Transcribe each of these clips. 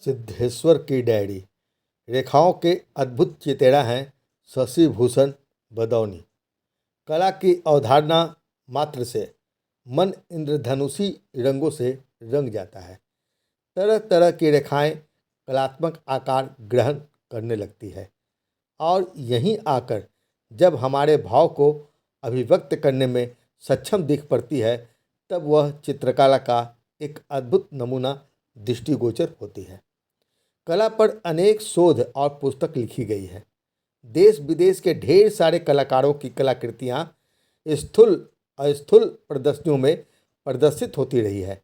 सिद्धेश्वर की डायरी। रेखाओं के अद्भुत चितेरा हैं शशि भूषण बदौनी। कला की अवधारणा मात्र से मन इंद्रधनुषी रंगों से रंग जाता है। तरह तरह की रेखाएं कलात्मक आकार ग्रहण करने लगती है और यहीं आकर जब हमारे भाव को अभिव्यक्त करने में सक्षम दिख पड़ती है, तब वह चित्रकला का एक अद्भुत नमूना दृष्टिगोचर होती है। कला पर अनेक शोध और पुस्तक लिखी गई है। देश विदेश के ढेर सारे कलाकारों की कलाकृतियाँ स्थूल अस्थूल प्रदर्शनियों में प्रदर्शित होती रही है।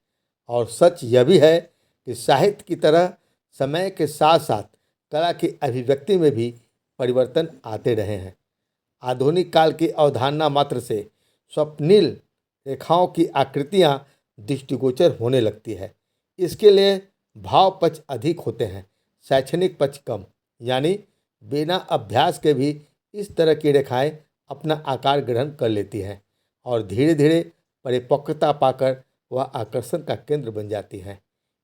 और सच यह भी है कि साहित्य की तरह समय के साथ साथ कला की अभिव्यक्ति में भी परिवर्तन आते रहे हैं। आधुनिक काल की अवधारणा मात्र से स्वप्निल रेखाओं की आकृतियाँ दृष्टिगोचर होने लगती है। इसके लिए भाव पक्ष अधिक होते हैं, शैक्षणिक पक्ष कम। यानी बिना अभ्यास के भी इस तरह की रेखाएं अपना आकार ग्रहण कर लेती हैं और धीरे धीरे परिपक्वता पाकर वह आकर्षण का केंद्र बन जाती हैं।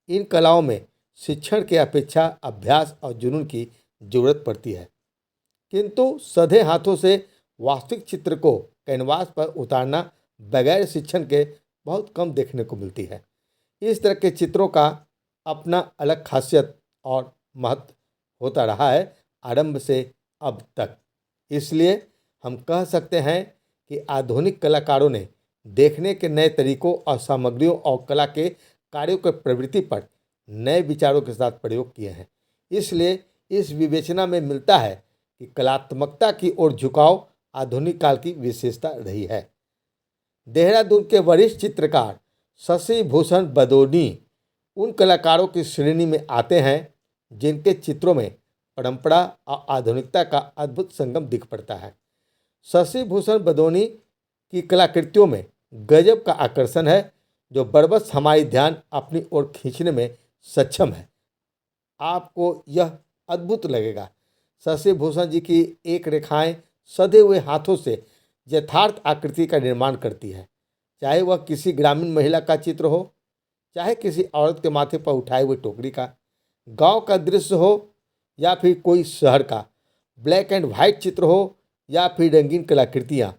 इन कलाओं में शिक्षण की अपेक्षा अभ्यास और जुनून की जरूरत पड़ती है, किंतु सधे हाथों से वास्तविक चित्र को कैनवास पर उतारना बगैर शिक्षण के बहुत कम देखने को मिलती है। इस तरह के चित्रों का अपना अलग खासियत और महत्व होता रहा है आरंभ से अब तक। इसलिए हम कह सकते हैं कि आधुनिक कलाकारों ने देखने के नए तरीकों और सामग्रियों और कला के कार्यों के प्रवृत्ति पर नए विचारों के साथ प्रयोग किए हैं। इसलिए इस विवेचना में मिलता है कि कलात्मकता की ओर झुकाव आधुनिक काल की विशेषता रही है। देहरादून के वरिष्ठ चित्रकार शशि भूषण बदौनी उन कलाकारों की श्रेणी में आते हैं जिनके चित्रों में परंपरा और आधुनिकता का अद्भुत संगम दिख पड़ता है। शशि भूषण बदौनी की कलाकृतियों में गजब का आकर्षण है, जो बरबस हमारी ध्यान अपनी ओर खींचने में सक्षम है। आपको यह अद्भुत लगेगा। शशि भूषण जी की एक रेखाएं सधे हुए हाथों से यथार्थ आकृति का निर्माण करती है, चाहे वह किसी ग्रामीण महिला का चित्र हो, चाहे किसी औरत के माथे पर उठाए हुए टोकरी का, गांव का दृश्य हो या फिर कोई शहर का, ब्लैक एंड वाइट चित्र हो या फिर रंगीन कलाकृतियाँ,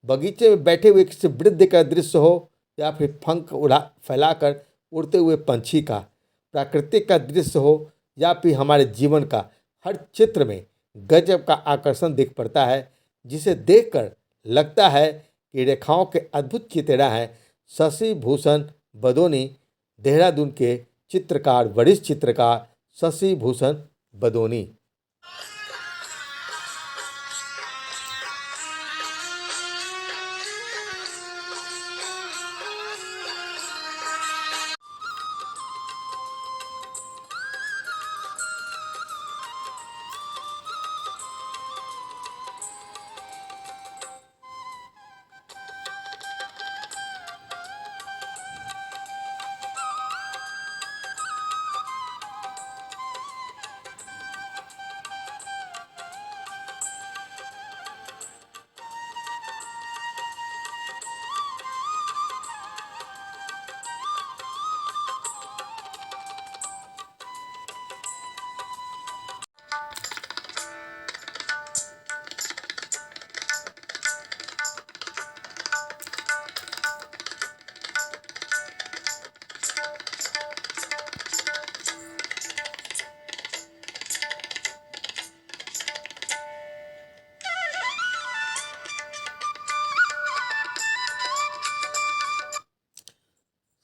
बगीचे में बैठे हुए किसी वृद्ध का दृश्य हो या फिर पंख उड़ा फैलाकर उड़ते हुए पंछी का, प्राकृतिक का दृश्य हो या फिर हमारे जीवन का, हर चित्र में गजब का आकर्षण दिख पड़ता है, जिसे देखकर लगता है कि रेखाओं के अद्भुत चितेरा हैं शशि भूषण बदौनी। देहरादून के चित्रकार वरिष्ठ चित्रकार शशि भूषण बदौनी।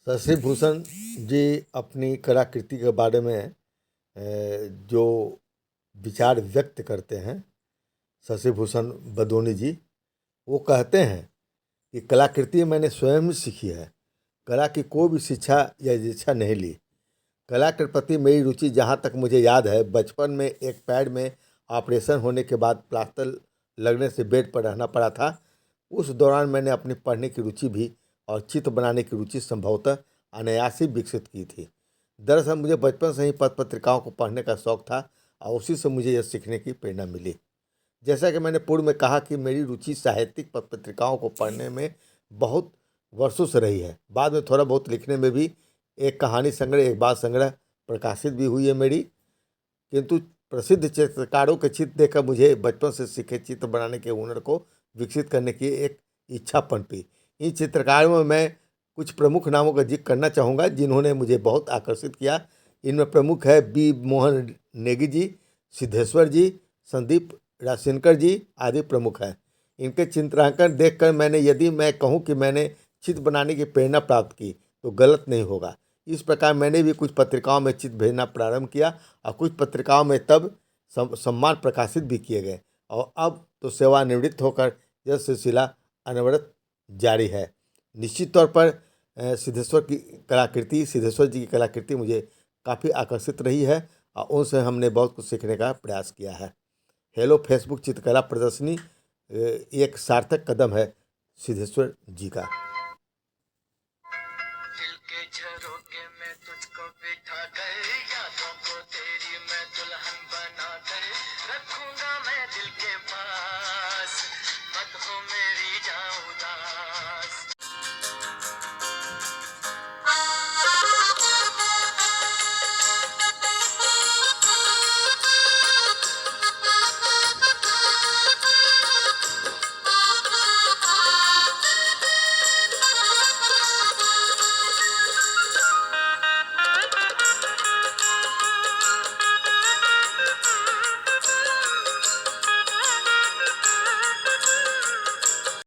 शशि भूषण जी अपनी कलाकृति के बारे में जो विचार व्यक्त करते हैं, शशि भूषण बदौनी जी, वो कहते हैं कि कलाकृति मैंने स्वयं ही सीखी है। कला की कोई भी शिक्षा या दीक्षा नहीं ली। कला के प्रति मेरी रुचि, जहाँ तक मुझे याद है, बचपन में एक पैर में ऑपरेशन होने के बाद प्लास्टर लगने से बेड पर रहना पड़ा था। उस दौरान मैंने अपनी पढ़ने की रुचि भी और चित्र बनाने की रुचि संभवतः अनायास ही विकसित की थी। दरअसल मुझे बचपन से ही पत्र पत्रिकाओं को पढ़ने का शौक़ था और उसी से मुझे यह सीखने की प्रेरणा मिली। जैसा कि मैंने पूर्व में कहा कि मेरी रुचि साहित्यिक पत्र पत्रिकाओं को पढ़ने में बहुत वर्षों से रही है। बाद में थोड़ा बहुत लिखने में भी, एक कहानी संग्रह, एक बात संग्रह प्रकाशित भी हुई है मेरी, किंतु प्रसिद्ध चित्रकारों के चित्र देखकर मुझे बचपन से सीखे चित्र बनाने के हुनर को विकसित करने की एक इच्छा पनपी। इन चित्रकारों में मैं कुछ प्रमुख नामों का जिक्र करना चाहूँगा जिन्होंने मुझे बहुत आकर्षित किया। इनमें प्रमुख है बी मोहन नेगी जी, सिद्धेश्वर जी, संदीप राजशेखर जी आदि प्रमुख हैं। इनके चित्रांकन देखकर यदि मैं कहूँ कि मैंने चित्र बनाने की प्रेरणा प्राप्त की तो गलत नहीं होगा। इस प्रकार मैंने भी कुछ पत्रिकाओं में चित्र भेजना प्रारंभ किया और कुछ पत्रिकाओं में तब सम्मान प्रकाशित भी किए गए और अब तो सेवानिवृत्त होकर यह सिलसिला अनवरत जारी है। निश्चित तौर पर सिद्धेश्वर जी की कलाकृति मुझे काफ़ी आकर्षित रही है और उनसे हमने बहुत कुछ सीखने का प्रयास किया है। हेलो फेसबुक चित्रकला प्रदर्शनी एक सार्थक कदम है सिद्धेश्वर जी का। दिल के झरोखे में तुझको बिठा कर, यादों को तेरी मैं दुल्हन बना कर, रखूंगा मैं